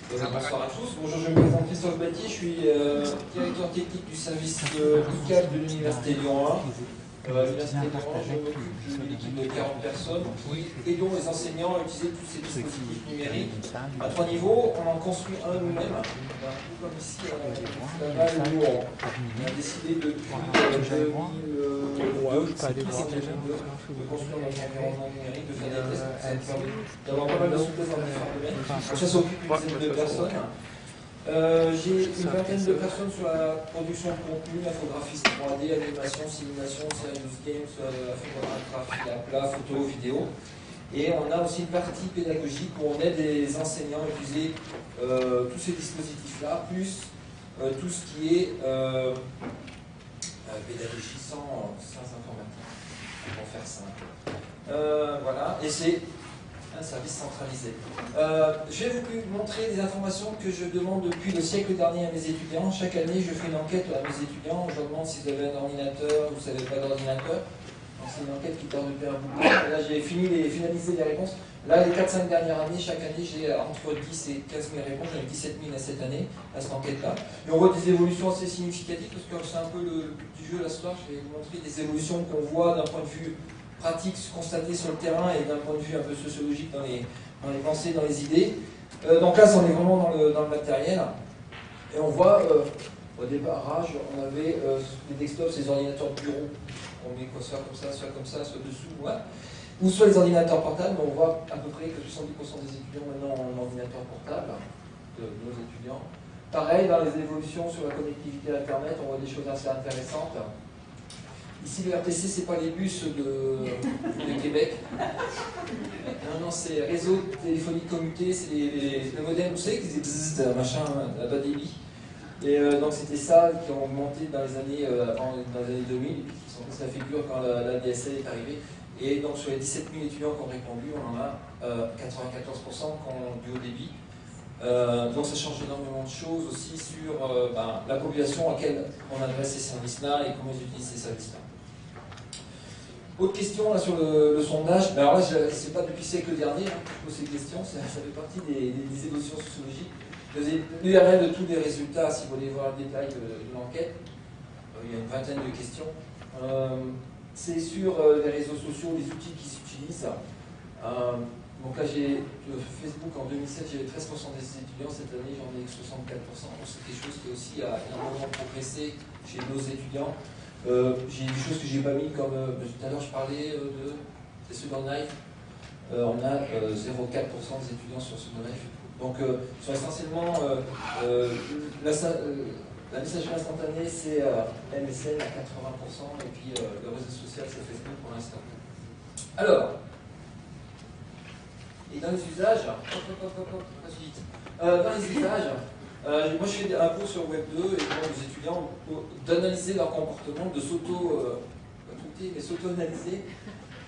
Bonsoir à tous. Bonjour, je me présente Christophe Batty, je suis directeur technique du service ICAP de l'Université Lyon 1. L'Université Lyon 1, je m'occupe d'une équipe de 40 personnes qui aidons les enseignants à utiliser tous ces dispositifs numériques à 3 niveaux. On en construit un nous-mêmes, comme ici à Laval, où on a décidé depuis 2002 de construire notre environnement numérique, de faire des tests, ça permet d'avoir pas mal de souplesse dans différents domaines. Ça s'occupe d'une dizaine de personnes. J'ai une vingtaine de personnes sur la production de contenu, infographie 3D, animation, simulation, serious games, infographie à plat, photo, vidéo. Et on a aussi une partie pédagogique où on aide les enseignants à utiliser tous ces dispositifs-là, plus tout ce qui est pédagogie sans informatique, pour faire simple. Voilà, et c'est un service centralisé. Je vais vous montrer des informations que je demande depuis le siècle dernier à mes étudiants. Chaque année, je fais une enquête à mes étudiants. Je leur demande si vous avez un ordinateur ou si vous n'avez pas d'ordinateur. C'est une enquête qui dure depuis un bout de temps. Là, j'ai finalisé les réponses. Là, les 4-5 dernières années, chaque année, j'ai entre 10 et 15 000 réponses. J'en ai 17 000 à cette année, à cette enquête-là. Et on voit des évolutions assez significatives, parce que c'est un peu le but du jeu, la soir. Je vais vous montrer des évolutions qu'on voit d'un point de vue pratique constatées sur le terrain et d'un point de vue un peu sociologique dans les pensées, dans les idées. Donc là, on est vraiment dans le matériel. Et on voit, au démarrage, on avait les desktops, ces ordinateurs de bureau. On met soit comme ça, soit dessous, ouais. Ou soit les ordinateurs portables. On voit à peu près que 70% des étudiants maintenant ont un ordinateur portable, de nos étudiants. Pareil, dans les évolutions sur la connectivité à Internet, on voit des choses assez intéressantes. Ici, le RTC, c'est pas les bus de Québec. Non, c'est réseau téléphonique commuté, c'est le modem, vous savez, qui faisait bzzz, machin, à bas débit. Et donc, c'était ça qui ont augmenté dans les années, dans les années 2000, et puis qui sont passés la figure quand la DSL est arrivée. Et donc, sur les 17 000 étudiants qui ont répondu, on en a 94% qui ont du haut débit. Donc ça change énormément de choses aussi sur la population à laquelle on adresse ces services-là et comment ils utilisent ces services-là. Autre question là, sur le sondage. Alors là, je ne sais pas depuis le siècle dernier que je pose ces questions, ça fait partie des évolutions sociologiques. Vous avez l'URL de tous les résultats si vous voulez voir le détail de l'enquête. Il y a une vingtaine de questions. C'est sur les réseaux sociaux, les outils qui s'utilisent. Donc là, j'ai Facebook en 2007, j'avais 13% des étudiants. Cette année, j'en ai 64%. C'est quelque chose qui aussi a énormément progressé chez nos étudiants. J'ai des choses que j'ai pas mis comme tout à l'heure, je parlais de Second Life. On a 0,4% des étudiants sur Second Life. Donc, sont essentiellement la messagerie instantanée, c'est MSN à 80%, et puis le réseau social, c'est Facebook pour l'instant. Alors. Et dans les usages, dans les usages, moi je fais un cours sur Web 2 et je demande aux étudiants d'analyser leur comportement, de s'auto-analyser.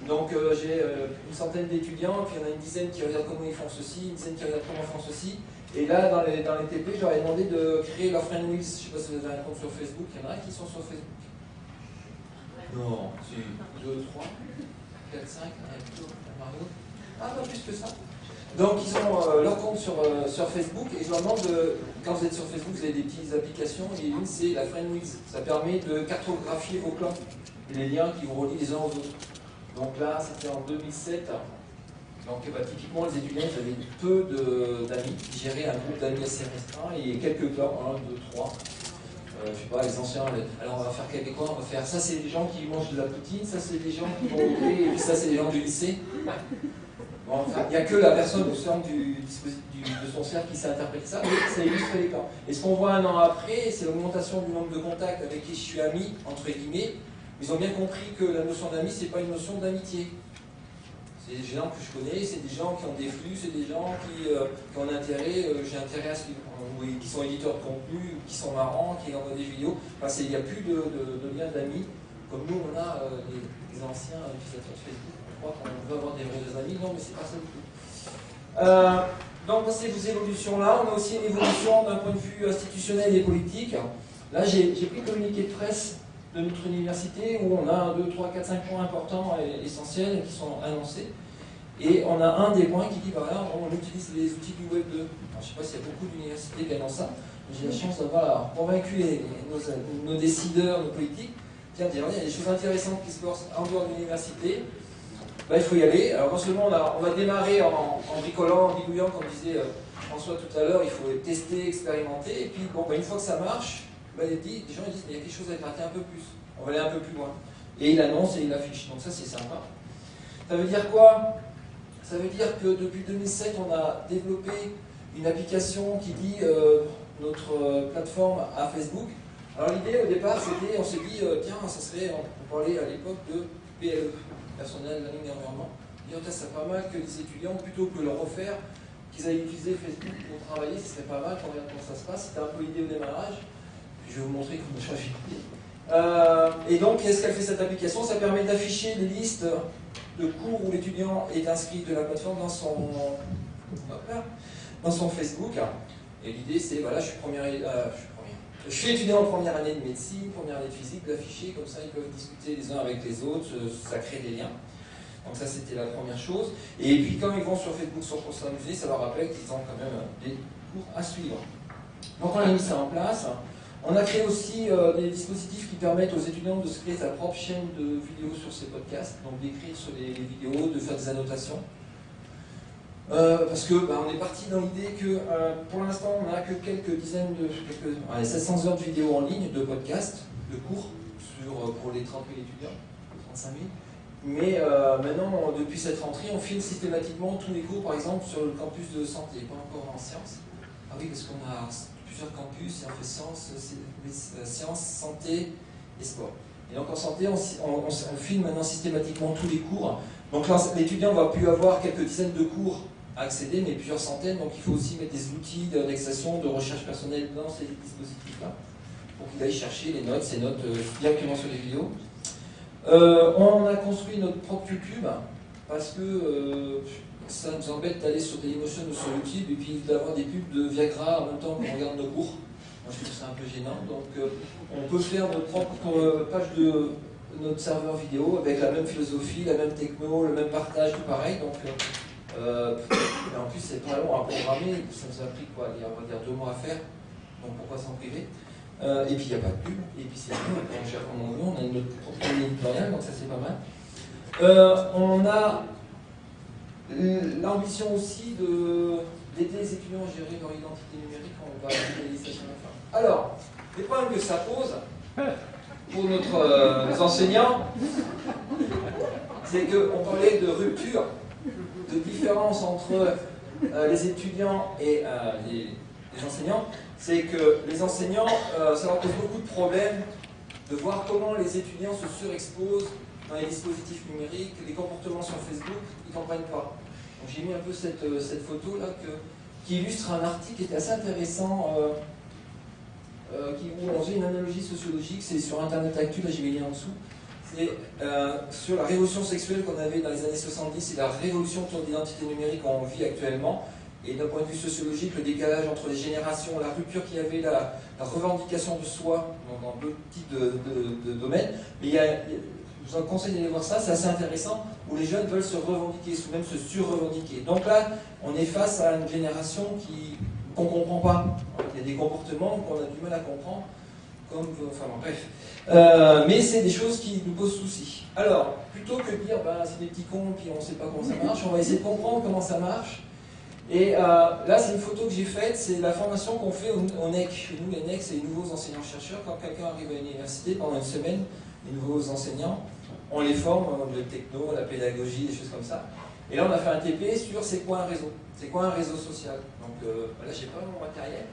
Donc j'ai une centaine d'étudiants, puis il y en a une dizaine qui regardent comment ils font ceci, une dizaine qui regardent comment ils font ceci. Et là, dans les TP, je leur ai demandé de créer leur friend wheels. Je ne sais pas si vous avez un compte sur Facebook, il y en a qui sont sur Facebook. Non, c'est 2, 3, 4, 5, Mario. Ah, pas plus que ça. Donc, ils ont leur compte sur Facebook et je leur demande, quand vous êtes sur Facebook, vous avez des petites applications et l'une c'est la Friend Wheels. Ça permet de cartographier vos clans et les liens qui vous relient les uns aux autres. Donc là, c'était en 2007. Donc, typiquement, les étudiants ils avaient peu d'amis. Ils géraient un groupe d'amis assez restreint et quelques clans, 1, 2, 3. Je sais pas, les anciens, alors on va faire québécois, on va faire ça, c'est des gens qui mangent de la poutine, ça c'est des gens qui vont au thé, et puis ça c'est des gens du lycée. Bon, enfin, il n'y a que la personne au sein de son cercle qui sait interpréter ça, mais ça illustre les cas. Et ce qu'on voit un an après, c'est l'augmentation du nombre de contacts avec qui je suis ami, entre guillemets. Ils ont bien compris que la notion d'ami, c'est pas une notion d'amitié. C'est des gens que je connais, c'est des gens qui ont des flux, c'est des gens qui ont un intérêt, j'ai intérêt à ce qui sont éditeurs de contenu, qui sont marrants, qui envoient des vidéos. Enfin, il n'y a plus de lien d'amis, comme nous on a les anciens utilisateurs de Facebook. Je crois qu'on veut avoir des vrais amis, non mais c'est pas ça du tout. Donc dans ces évolutions-là, on a aussi une évolution d'un point de vue institutionnel et politique. Là j'ai pris le communiqué de presse de notre université où on a 2, 3, 4, 5 points importants et essentiels qui sont annoncés. Et on a un des points qui dit, voilà, on utilise les outils du Web 2. Alors, je ne sais pas s'il y a beaucoup d'universités qui ont ça, mais j'ai la chance d'avoir convaincu nos décideurs, nos politiques, tiens, il y a des choses intéressantes qui se passent en dehors de l'université. Ben, il faut y aller. Alors non seulement on va démarrer en bricolant, en bidouillant, comme disait François tout à l'heure, il faut tester, expérimenter, et puis bon, ben, une fois que ça marche, ben, les gens ils disent, mais il y a quelque chose à gratter un peu plus, on va aller un peu plus loin. Et il annonce et il affiche, donc ça c'est sympa. Ça veut dire quoi? Ça veut dire que depuis 2007, on a développé une application qui lie notre plateforme à Facebook. Alors l'idée au départ, c'était, on s'est dit, tiens, ça serait, on parlait à l'époque de PLE, Personnel Learning Environment. Dire, ça serait pas mal que les étudiants, plutôt que leur refaire, qu'ils aillent utiliser Facebook pour travailler, ce serait pas mal qu'on regarde comment ça se passe. C'était un peu l'idée au démarrage. Puis je vais vous montrer comment je suis. Et donc, qu'est-ce qu'elle fait cette application? Ça permet d'afficher les listes de cours où l'étudiant est inscrit de la plateforme dans son Facebook. Et l'idée, c'est, voilà, je suis étudiant en première année de médecine, première année de physique, d'afficher, comme ça ils peuvent discuter les uns avec les autres, ça crée des liens. Donc ça, c'était la première chose. Et puis quand ils vont sur Facebook pour s'amuser, ça leur rappelle qu'ils ont quand même des cours à suivre. Donc on a mis ça en place. On a créé aussi des dispositifs qui permettent aux étudiants de se créer sa propre chaîne de vidéos sur ces podcasts, donc d'écrire sur les vidéos, de faire des annotations. Parce que on est parti dans l'idée que pour l'instant on n'a que quelques dizaines de 700 heures de vidéos en ligne, de podcasts, de cours pour les 30 000 étudiants, 35 000. Mais maintenant, depuis cette rentrée, on filme systématiquement tous les cours, par exemple sur le campus de santé, pas encore en sciences. Ah oui, parce qu'on a plusieurs campus et on fait sciences, santé et sport. Et donc en santé, on filme maintenant systématiquement tous les cours. Donc là, l'étudiant va plus avoir quelques dizaines de cours à accéder, mais plusieurs centaines. Donc il faut aussi mettre des outils d'indexation, de recherche personnelle dans ces dispositifs-là, pour qu'il aille chercher les notes, ces notes directement sur les vidéos. On a construit notre propre YouTube, parce que ça nous embête d'aller sur Dailymotion ou sur YouTube, et puis d'avoir des pubs de Viagra en même temps qu'on regarde nos cours. Moi je trouve ça un peu gênant. Donc on peut faire notre propre page de notre serveur vidéo avec la même philosophie, la même techno, le même partage, tout pareil. Donc, en plus, c'est pas long à programmer, ça nous a pris quoi, on va dire 2 mois à faire, donc pourquoi s'en priver? Et puis il n'y a pas de pub, et puis c'est on gère comme on veut, on a notre propre ligne éditoriale, donc ça c'est pas mal. On a l'ambition aussi d'aider les étudiants à gérer leur identité numérique quand on va à l'administration de la fin. Alors, les problèmes que ça pose pour nos enseignants, c'est qu'on parlait de rupture, de différence entre les étudiants et les enseignants, c'est que les enseignants, ça leur pose beaucoup de problèmes de voir comment les étudiants se surexposent dans les dispositifs numériques, les comportements sur Facebook, ils ne comprennent pas. Donc j'ai mis un peu cette photo-là qui illustre un article qui était assez intéressant, où on faisait une analogie sociologique, c'est sur Internet Actu, là j'ai mis en dessous. C'est sur la révolution sexuelle qu'on avait dans les années 70 et la révolution autour de l'identité numérique qu'on vit actuellement. Et d'un point de vue sociologique, le décalage entre les générations, la rupture qu'il y avait, la revendication de soi dans d'autres types de domaines. Mais je vous conseille d'aller voir ça, c'est assez intéressant, où les jeunes veulent se revendiquer, ou même se surrevendiquer. Donc là, on est face à une génération qu'on ne comprend pas. Il y a des comportements qu'on a du mal à comprendre, enfin bon, bref. Mais c'est des choses qui nous posent souci. Alors, plutôt que de dire, c'est des petits cons, puis on ne sait pas comment ça marche, on va essayer de comprendre comment ça marche. Et là, c'est une photo que j'ai faite, c'est la formation qu'on fait au NEC. Nous, les NEC, c'est les nouveaux enseignants-chercheurs. Quand quelqu'un arrive à l'université, pendant une semaine, les nouveaux enseignants, on les forme, le techno, la pédagogie, des choses comme ça. Et là, on a fait un TP sur c'est quoi un réseau. C'est quoi un réseau social. Donc là, je n'ai pas mon matériel,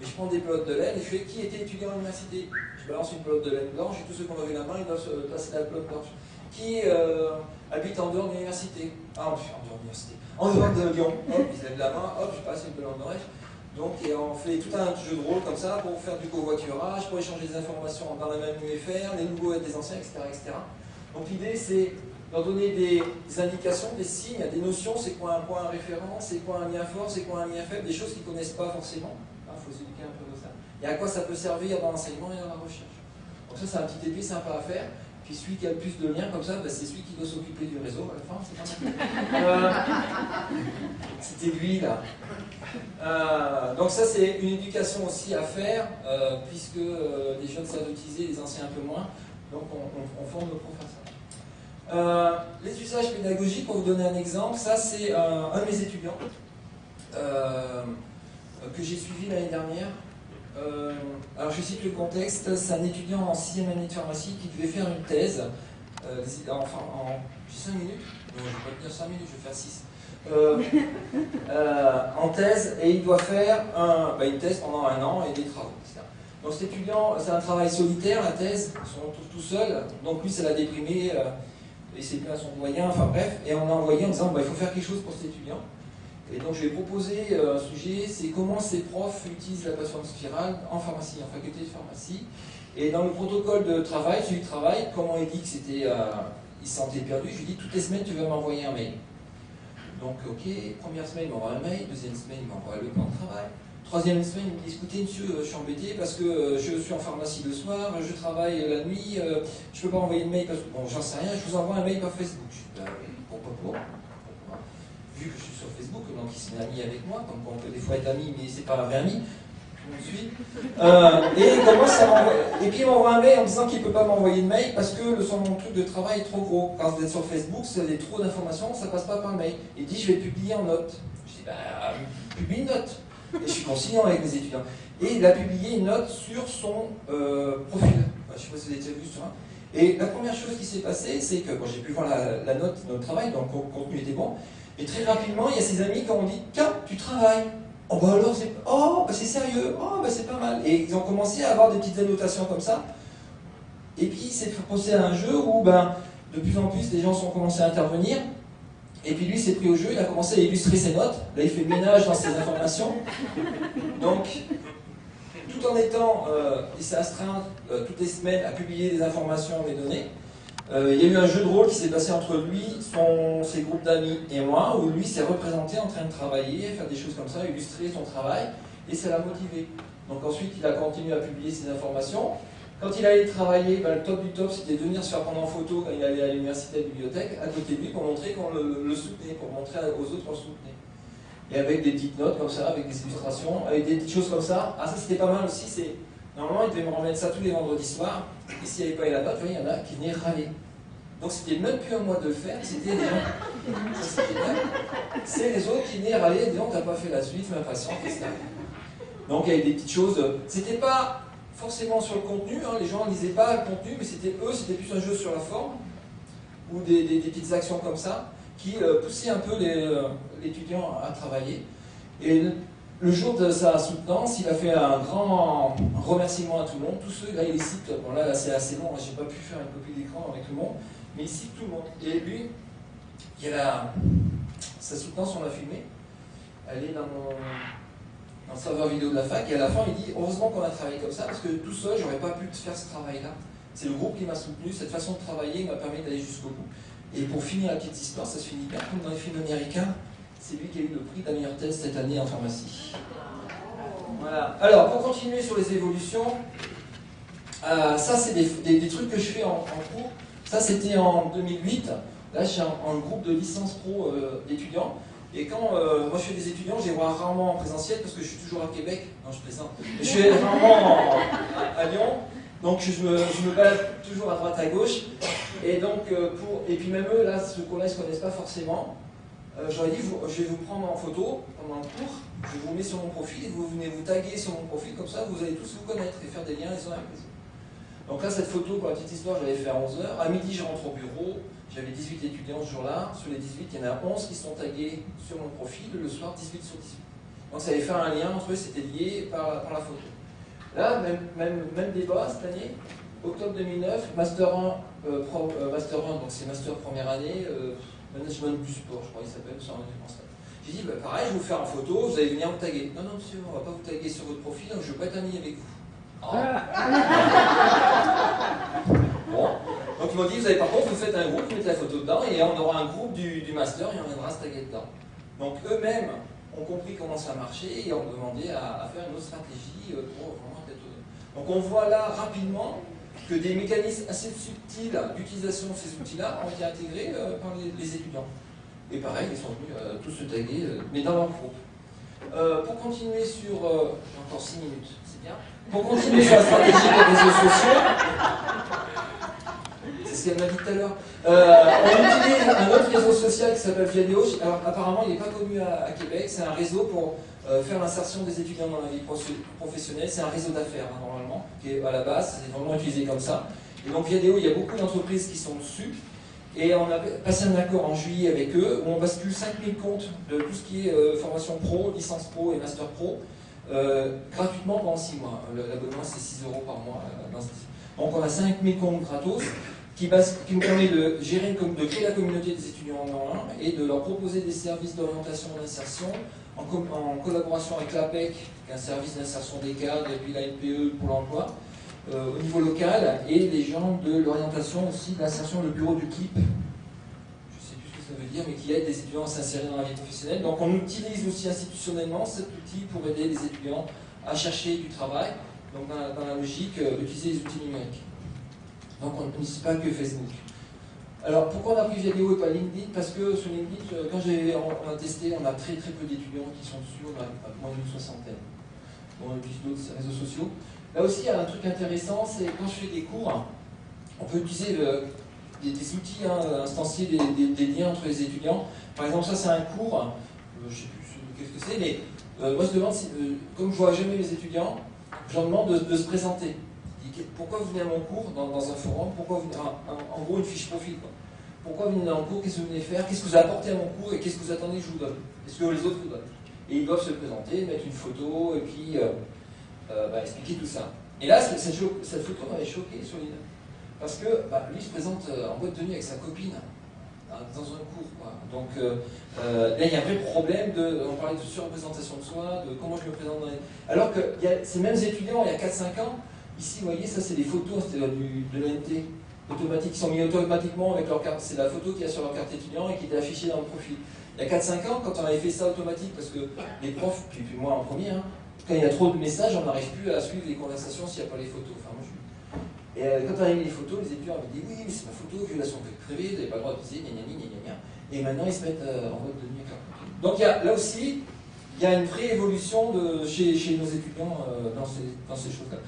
mais je prends des pelotes de laine et je fais qui était étudiant à l'université. Je balance une pelote de laine blanche et tous ceux qui ont levé la main, ils doivent se passer la pelote blanche. Qui habite en dehors de l'université? En dehors de l'université. En dehors de Lyon. Hop, ils lèvent la main, hop, je passe une pelote d'oreille. Donc, et on fait tout un jeu de rôle comme ça pour faire du covoiturage, pour échanger des informations dans la même UFR, les nouveaux et des anciens, etc. etc. Donc l'idée, c'est leur donner des indications, des signes, des notions, c'est quoi un point référent, c'est quoi un lien fort, c'est quoi un lien faible, des choses qu'ils ne connaissent pas forcément. Il faut s'éduquer un peu de ça. Et à quoi ça peut servir dans l'enseignement et dans la recherche. Donc ça, c'est un petit début sympa à faire. Puis celui qui a le plus de liens, comme ça, bah, c'est celui qui doit s'occuper du réseau à la fin, c'est pas mal. C'était lui, là. Donc ça, c'est une éducation aussi à faire, puisque les jeunes savent utiliser, les anciens un peu moins. Donc on forme nos profs à ça. Les usages pédagogiques, pour vous donner un exemple, ça c'est un de mes étudiants que j'ai suivi l'année dernière. Alors je cite le contexte, c'est un étudiant en 6e année de pharmacie qui devait faire une thèse, j'ai 5 minutes, non je ne vais pas tenir 5 minutes, je vais faire 6, en thèse, et il doit faire une thèse pendant 1 an et des travaux, etc. Donc cet étudiant, c'est un travail solitaire, la thèse, ils sont tous tout seuls, donc lui ça l'a déprimé, et c'est bien son doyen, enfin bref, et on l'a envoyé en disant il faut faire quelque chose pour cet étudiant. Et donc je lui ai proposé un sujet, c'est comment ces profs utilisent la patience spirale en pharmacie, en faculté de pharmacie. Et dans le protocole de travail, suivi de travail, comment il dit que c'était, il se sentait perdu, je lui ai dit toutes les semaines tu vas m'envoyer un mail. Donc ok, première semaine il m'envoie un mail, deuxième semaine il m'envoie le plan de travail. Troisième semaine, il me dit écoutez monsieur, je suis embêté parce que je suis en pharmacie le soir, je travaille la nuit, je ne peux pas envoyer de mail parce que bon j'en sais rien, je vous envoie un mail par Facebook. Je dis pourquoi vu que je suis sur Facebook, donc il s'est ami avec moi, donc on peut des fois être ami, mais c'est pas un vrai ami, tout le monde suit. Et il commence à m'envoyer. Et puis il m'envoie un mail en disant qu'il ne peut pas m'envoyer de mail parce que son truc de travail est trop gros. Quand vous êtes sur Facebook, si vous avez trop d'informations, ça ne passe pas par mail. Il dit je vais publier en note. Je dis publie une note. Et je suis conciliant avec les étudiants. Et il a publié une note sur son profil. Je ne sais pas si vous avez déjà vu sur un. Et la première chose qui s'est passée, c'est que j'ai pu voir la note de notre travail, donc le contenu était bon. Et très rapidement, il y a ses amis qui ont dit tiens, tu travailles. Oh bah alors c'est sérieux, oh bah c'est pas mal. Et ils ont commencé à avoir des petites annotations comme ça. Et puis il s'est proposé à un jeu où de plus en plus les gens sont commencés à intervenir. Et puis lui s'est pris au jeu, il a commencé à illustrer ses notes. Là il fait le ménage dans ses informations. Donc tout en étant, il s'est astreint toutes les semaines à publier des informations, des données. Il y a eu un jeu de rôle qui s'est passé entre lui, ses groupes d'amis et moi, où lui s'est représenté en train de travailler, faire des choses comme ça, illustrer son travail, et ça l'a motivé. Donc ensuite, il a continué à publier ses informations. Quand il allait travailler, le top du top, c'était de venir se faire prendre en photo quand il allait à l'université, à la bibliothèque, à côté de lui, pour montrer qu'on le soutenait, pour montrer aux autres qu'on le soutenait. Et avec des petites notes comme ça, avec des illustrations, avec des petites choses comme ça. Ah ça c'était pas mal aussi, c'est... Normalement, il devait me remettre ça tous les vendredis soirs. Et s'il n'y avait pas eu la note, il y en a qui venaient râler. Donc c'était même plus à moi de le faire, c'était des gens. C'est les autres qui venaient râler, disant t'as pas fait la suite, ma patience, etc. Donc il y avait des petites choses. C'était pas forcément sur le contenu, les gens ne lisaient pas le contenu, mais c'était plus un jeu sur la forme, ou des petites actions comme ça, qui poussaient un peu l'étudiant à travailler. Et le jour de sa soutenance, il a fait un grand remerciement à tout le monde. Tous ceux, là il les cite, bon là c'est assez long, j'ai pas pu faire une copie d'écran avec tout le monde, mais il cite tout le monde. Et lui, sa soutenance, on l'a filmée, elle est dans le serveur vidéo de la fac, et à la fin il dit heureusement qu'on a travaillé comme ça, parce que tout seul j'aurais pas pu faire ce travail-là. C'est le groupe qui m'a soutenu, cette façon de travailler m'a permis d'aller jusqu'au bout. Et pour finir la petite histoire, ça se finit bien comme dans les films américains. C'est lui qui a eu le prix de la meilleure thèse cette année en pharmacie. Voilà. Alors, pour continuer sur les évolutions, ça c'est des trucs que je fais en cours. Ça c'était en 2008. Là, je suis en groupe de licence pro d'étudiants. Et quand moi je fais des étudiants, je les vois rarement en présentiel parce que je suis toujours à Québec. Non, je plaisante. Je suis rarement à Lyon. Donc je me balade toujours à droite à gauche. Et donc, et puis même eux, là, ceux qu'on ne se connaissent pas forcément. J'aurais dit, je vais vous prendre en photo pendant le cours, je vous mets sur mon profil, et vous venez vous taguer sur mon profil, comme ça vous allez tous vous connaître et faire des liens les uns avec les autres. Donc là, cette photo, pour la petite histoire, j'avais fait à 11h. À midi, je rentre au bureau, j'avais 18 étudiants ce jour-là. Sur les 18, il y en a 11 qui sont tagués sur mon profil, le soir, 18 sur 18. Donc ça avait fait un lien entre eux, c'était lié par la photo. Là, même débat cette année, octobre 2009, Master 1, donc c'est Master première année, Management du sport, je crois qu'il s'appelle, j'ai dit, pareil, je vais vous faire en photo, vous allez venir me taguer. Non, non, monsieur, on ne va pas vous taguer sur votre profil, donc je ne veux pas être ami avec vous. Oh. Bon, donc ils m'ont dit, par contre, vous faites un groupe, vous mettez la photo dedans, et on aura un groupe du master, et on viendra se taguer dedans. Donc eux-mêmes ont compris comment ça marchait, et ont demandé à faire une autre stratégie pour vraiment être autonome. Donc on voit là, rapidement, que des mécanismes assez subtils d'utilisation de ces outils-là ont été intégrés par les étudiants. Et pareil, ils sont venus tous se taguer, mais dans leur groupe. Pour continuer sur... j'ai encore 6 minutes, c'est bien. Pour continuer sur la stratégie des réseaux sociaux, c'est ce qu'elle m'a dit tout à l'heure, on utilise un autre réseau social qui s'appelle Viadeo. Alors apparemment, il n'est pas connu à Québec. C'est un réseau pour faire l'insertion des étudiants dans la vie professionnelle. C'est un réseau d'affaires, hein, normalement, qui est à la base. C'est vraiment utilisé comme ça. Et donc Viadeo, il y a beaucoup d'entreprises qui sont dessus. Et on a passé un accord en juillet avec eux, où on bascule 5000 comptes de tout ce qui est formation pro, licence pro et master pro, gratuitement pendant 6 mois. L'abonnement, c'est 6 € par mois. Donc on a 5000 comptes gratos, qui nous permet de créer la communauté des étudiants en ligne et de leur proposer des services d'orientation et d'insertion en collaboration avec l'APEC, qui est un service d'insertion des cadres, et puis la NPE pour l'emploi, au niveau local, et les gens de l'orientation aussi, de l'insertion, le bureau du CLIP, je ne sais plus ce que ça veut dire, mais qui aide les étudiants à s'insérer dans la vie professionnelle. Donc on utilise aussi institutionnellement cet outil pour aider les étudiants à chercher du travail, donc dans la logique d'utiliser les outils numériques. Donc on n'utilise pas que Facebook. Alors pourquoi on a pris Viadeo et pas LinkedIn? Parce que sur LinkedIn, quand on a testé, on a très peu d'étudiants qui sont dessus, on a moins d'une soixantaine. On utilise d'autres réseaux sociaux. Là aussi, il y a un truc intéressant, c'est quand je fais des cours, on peut utiliser des outils instanciés, des liens entre les étudiants. Par exemple, ça c'est un cours, je ne sais plus qu'est-ce que c'est, mais moi je demande, comme je ne vois jamais mes étudiants, je leur demande de se présenter. Pourquoi vous venez à mon cours dans un forum? Pourquoi vous venez, en gros une fiche profil, quoi. Pourquoi vous venez à mon cours? Qu'est-ce que vous venez faire? Qu'est-ce que vous apportez à mon cours? Et qu'est-ce que vous attendez que je vous donne? Est-ce que les autres vous donnent? Et ils doivent se présenter, mettre une photo, et puis expliquer tout ça. Et là, cette photo m'avait choqué sur l'île. Parce que lui se présente en boîte de nuit avec sa copine, dans un cours, quoi. Donc là, il y a un vrai problème on parlait de surreprésentation de soi, de comment je me présente dans les... Alors que ces mêmes étudiants, il y a 4-5 ans, ici, vous voyez, ça c'est des photos de l'ONT automatique, qui sont mis automatiquement avec leur carte. C'est la photo qu'il y a sur leur carte étudiant et qui était affichée dans le profil. Il y a 4-5 ans, quand on avait fait ça automatique, parce que les profs, puis moi en premier, quand il y a trop de messages, on n'arrive plus à suivre les conversations s'il n'y a pas les photos. Enfin, Et quand on avait mis les photos, les étudiants avaient dit oui, mais c'est ma photo, violation privée, vous n'avez pas le droit d'utiliser, gna gna gna. Et maintenant, ils se mettent en mode de nuit. Donc là aussi, il y a une vraie évolution chez nos étudiants dans ces choses-là.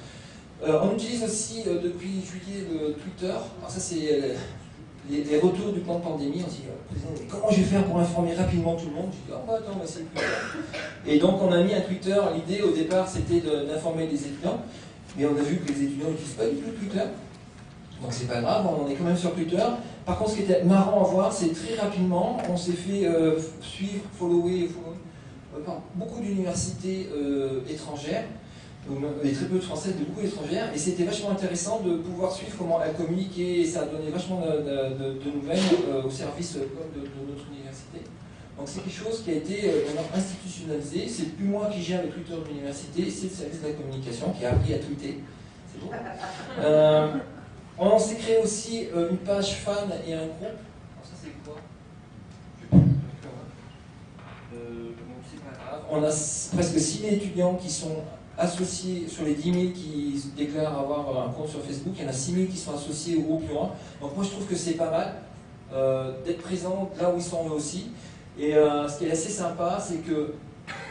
On utilise aussi depuis juillet le Twitter. Alors ça c'est les retours du plan de pandémie. On se dit comment je vais faire pour informer rapidement tout le monde? Je dis attends, on va essayer de Twitter. Et donc on a mis un Twitter. L'idée au départ c'était d'informer les étudiants, mais on a vu que les étudiants n'utilisent pas du tout Twitter. Donc c'est pas grave, on est quand même sur Twitter. Par contre ce qui était marrant à voir, c'est très rapidement on s'est fait suivre, follower par beaucoup d'universités étrangères. Et très peu de françaises, de beaucoup étrangères, et c'était vachement intéressant de pouvoir suivre comment elles communiquaient, et ça a donné vachement de nouvelles au service de notre université. Donc c'est quelque chose qui a été institutionnalisé, c'est plus moi qui gère le Twitter de l'université, c'est le service de la communication qui a appris à tweeter. C'est beau. On s'est créé aussi une page fan et un groupe. Alors ça c'est quoi? C'est pas grave. On a presque 6 000 étudiants qui sont associés sur les 10 000 qui déclarent avoir un compte sur Facebook, il y en a 6 000 qui sont associés au groupe U1. Donc moi je trouve que c'est pas mal d'être présent là où ils sont eux aussi. Et ce qui est assez sympa, c'est que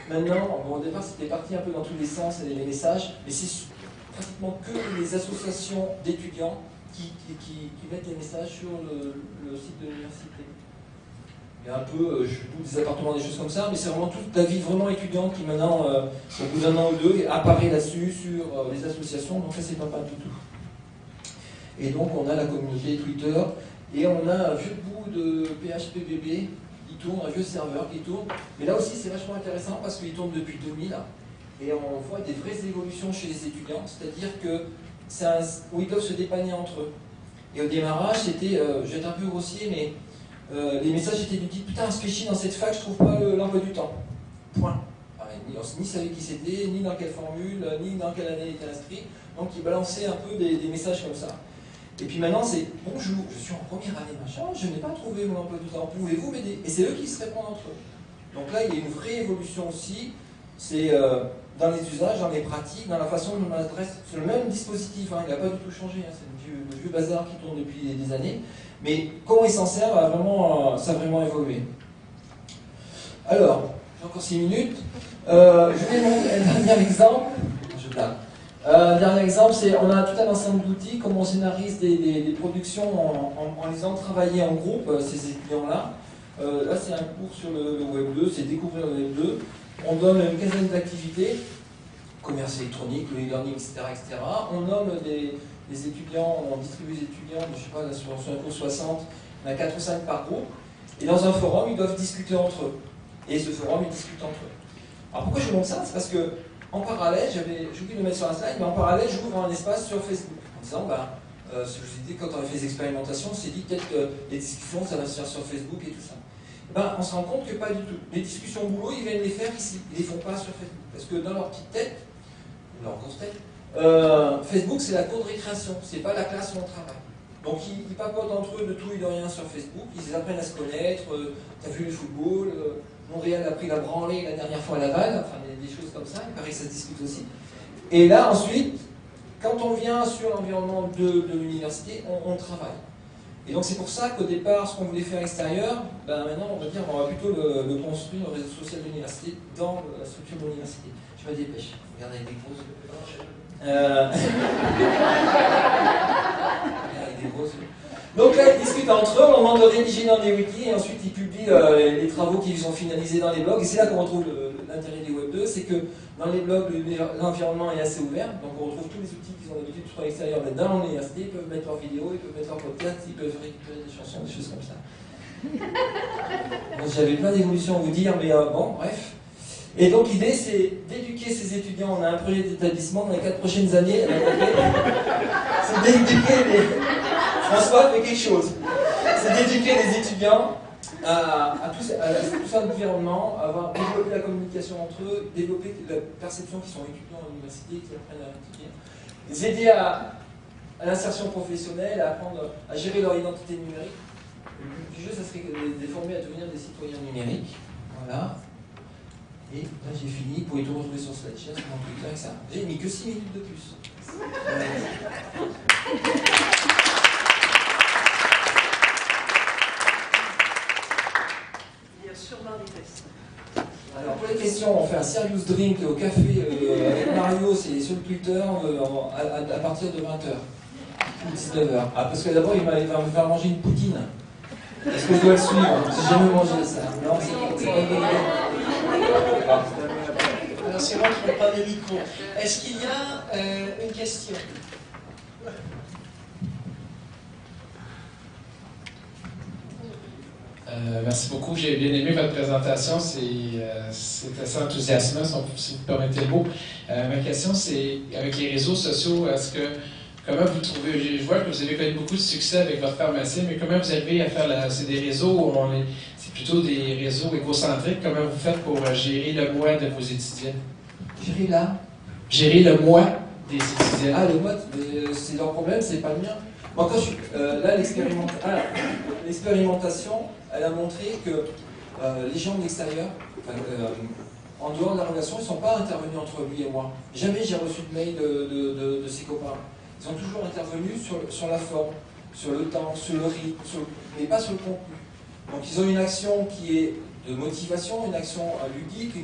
maintenant, au départ c'était parti un peu dans tous les sens, les messages, mais c'est pratiquement que les associations d'étudiants qui mettent les messages sur le site de l'université. Il y a un peu, des appartements, des choses comme ça, mais c'est vraiment toute la vie vraiment étudiante qui maintenant, au bout d'un an ou deux, apparaît là-dessus, sur les associations, donc ça c'est pas mal du tout. Et donc on a la communauté Twitter, et on a un vieux bout de PHPBB qui tourne, un vieux serveur qui tourne, mais là aussi c'est vachement intéressant parce qu'il tourne depuis 2000, et on voit des vraies évolutions chez les étudiants, c'est-à-dire que où ils doivent se dépanner entre eux. Et au démarrage, c'était, je vais être un peu grossier, mais les messages étaient du type putain, ce fichier dans cette fac, je trouve pas l'emploi du temps. Point. On ni savait qui c'était, ni dans quelle formule, ni dans quelle année il était inscrit. Donc ils balançaient un peu des messages comme ça. Et puis maintenant c'est bonjour, je suis en première année machin, je n'ai pas trouvé mon emploi du temps, pouvez-vous m'aider? Et c'est eux qui se répondent entre eux. Donc là il y a une vraie évolution aussi. C'est dans les usages, dans les pratiques, dans la façon dont on adresse. C'est le même dispositif, hein, il n'a pas du tout changé, hein, c'est le vieux bazar qui tourne depuis des années. Mais comment il s'en sert, ça a vraiment évolué. Alors, j'ai encore 6 minutes. Je vais montrer un dernier exemple. Je blague. Dernier exemple, c'est on a tout un ensemble d'outils, comment on scénarise des productions en les faisant travailler en groupe, ces étudiants-là. Là, c'est un cours sur le Web 2, c'est découvrir le Web 2. On donne une quinzaine d'activités, commerce électronique, le e-learning, etc., etc. On nomme des étudiants, on distribue les étudiants, je sais pas, là, sur un cours 60, on a 4 ou 5 par groupe. Et dans un forum, ils doivent discuter entre eux. Et ce forum, ils discutent entre eux. Alors pourquoi je montre ça? C'est parce que en parallèle, j'ai oublié de le mettre sur la slide, mais en parallèle, j'ouvre un espace sur Facebook en disant, ce que je vous ai dit, quand on a fait les expérimentations, on s'est dit peut-être que les discussions, ça va se faire sur Facebook et tout ça. On se rend compte que pas du tout. Les discussions boulot, ils viennent les faire ici, ils ne les font pas sur Facebook. Parce que dans leur petite tête, leur grosse tête, Facebook c'est la cour de récréation, c'est pas la classe où on travaille. Donc ils papotent entre eux de tout et de rien sur Facebook, ils apprennent à se connaître, t'as vu le football, Montréal a pris la branlée la dernière fois à Laval, enfin des choses comme ça, il paraît que ça se discute aussi. Et là ensuite, quand on vient sur l'environnement de l'université, on travaille. Et donc c'est pour ça qu'au départ, ce qu'on voulait faire extérieur, maintenant on va dire on va plutôt le construire, le réseau social de l'université, dans la structure de l'université. Je me dépêche, regardez avec des grosses... Donc là, ils discutent entre eux, on demande de rédiger dans des wikis, et ensuite ils publient les travaux qu'ils ont finalisés dans les blogs. Et c'est là qu'on retrouve l'intérêt des Web 2, c'est que dans les blogs, l'environnement est assez ouvert, donc on retrouve tous les outils qu'ils ont d'habitude sur l'extérieur, mais dans l'université, ils peuvent mettre leurs vidéos, ils peuvent mettre leurs podcasts, ils peuvent récupérer des chansons, des choses comme ça. Bon, j'avais plein d'évolutions à vous dire, mais bon, bref. Et donc l'idée, c'est d'éduquer ces étudiants. On a un projet d'établissement dans les 4 prochaines années. C'est d'éduquer les... François fait quelque chose. C'est d'éduquer les étudiants à tout cet environnement, à développer la communication entre eux, développer la perception qu'ils sont étudiants à l'université, qu'ils apprennent à étudier. Les aider à l'insertion professionnelle, à apprendre à gérer leur identité numérique. Le but du jeu, ça serait de les former à devenir des citoyens numériques. Voilà. Et là j'ai fini, vous pouvez tout retrouver sur SlideShare, sur mon Twitter, etc. J'ai mis que 6 minutes de plus. Il y a sûrement des tests. Alors pour les questions, on fait un serious drink au café avec Mario, c'est sur le Twitter à partir de 20h. Ou 19h. Ah, parce que d'abord il va me faire manger une poutine. Est-ce que je dois le suivre? J'ai jamais mangé ça. Non, c'est pas une bonne idée. Alors c'est moi qui prends le micro. Est-ce qu'il y a une question? Merci beaucoup, j'ai bien aimé votre présentation, c'est assez enthousiasmant, si vous permettez le mot. Ma question, c'est, avec les réseaux sociaux, comment vous trouvez, je vois que vous avez connu beaucoup de succès avec votre pharmacien, mais comment vous arrivez à faire, c'est des réseaux où c'est plutôt des réseaux égocentriques, comment vous faites pour gérer le moi de vos étudiants? Gérer le moi des étudiants. Ah, le moi, c'est leur problème, c'est pas le mien. Moi, quand là, l'expérimentation, elle a montré que les gens de l'extérieur, en dehors de la relation, ils ne sont pas intervenus entre lui et moi. Jamais j'ai reçu de mail de ses copains. Ils ont toujours intervenu sur la forme, sur le temps, sur le rythme, mais pas sur le contenu. Donc ils ont une action qui est de motivation, une action ludique,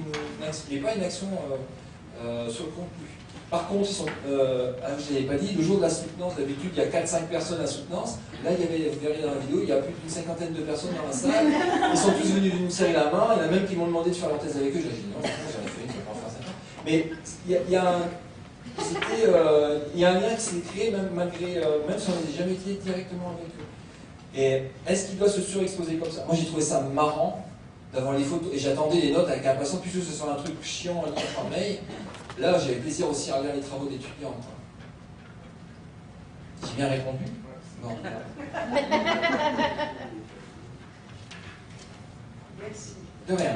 mais pas une action sur le contenu. Par contre, je ne l'avais pas dit, le jour de la soutenance, d'habitude, il y a 4-5 personnes à soutenance. Là, vous verrez dans la vidéo, il y a plus d'une 50aine de personnes dans la salle. Ils sont tous venus nous serrer la main. Il y en a même qui m'ont demandé de faire leur thèse avec eux. J'ai dit non, j'en ai fait une, je ne vais pas en faire ça. Mais il y a un lien qui s'est créé, même si on n'a jamais été directement avec eux. Et est-ce qu'il doit se surexposer comme ça? Moi, j'ai trouvé ça marrant d'avoir les photos. Et j'attendais les notes avec impatience, puisque ce soit un truc chiant à lire par mail. Là, j'avais plaisir aussi à regarder les travaux d'étudiants. J'ai bien répondu? Non. Merci. De rien.